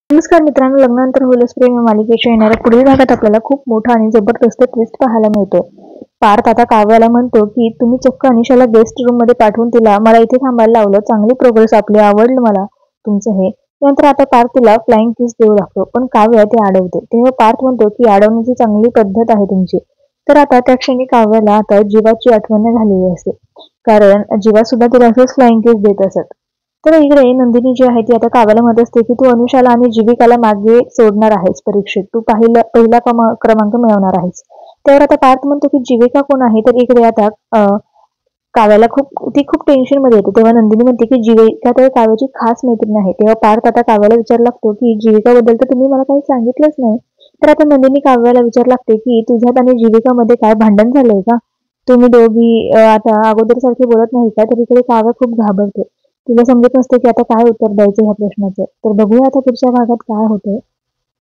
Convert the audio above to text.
नमस्कार मित्रांनो, लग्नानंतर होईलच प्रेम या मालिकेच्या येणाऱ्या पुढील भागात आपल्याला खूप मोठा आणि जबरदस्त ट्विस्ट पाहायला मिळतोय. पार्थ आता काव्याला म्हणतो की तुम्ही चक्क अनिशाला गेस्ट रूम मध्ये पाठवून तिला मला इथे थांबायला लावलं. चांगली प्रोग्रेस आपली, आवडलं मला तुमचं हे. नंतर आता पार्थ तिला फ्लाइंग किस देऊ लागतो, पण काव्य ते अडवते. तेव्हा पार्थ म्हणतो की अडवण्याची चांगली पद्धत आहे तुमची. तर आता त्या क्षणी काव्याला आता जीवाची आठवण झालेली असते, कारण जीवा सुद्धा तिला असंच फ्लाइंग किस देत असत. तर इकडे नंदिनी जी आहे ती आता काव्याला म्हणत असते की तू अनुषाला आणि जीविकाला मागे सोडणार आहेस परीक्षेत, तू पहिला क्रमांक मिळवणार आहेस. त्यावर आता पार्थ म्हणतो की जीविका कोण आहे. तर इकडे आता काव्याला खूप टेन्शन मध्ये येते. तेव्हा नंदिनी म्हणते की जीविका तर काव्याची खास मैत्रीण आहे. तेव्हा पार्थ आता काव्याला विचार लागतो की जीविका बद्दल तर तुम्ही मला काही सांगितलंच नाही. तर आता नंदिनी काव्याला विचार लागते की तुझ्यात आणि जीविकामध्ये काय भांडण झालंय का? तुम्ही दोघी आता अगोदर सारखे बोलत नाही का? तर इकडे काव्य खूप घाबरते. तिला समजत नसते की आता काय उत्तर द्यायचं ह्या प्रश्नाचं. तर बघूया आता पुढच्या भागात काय होतंय.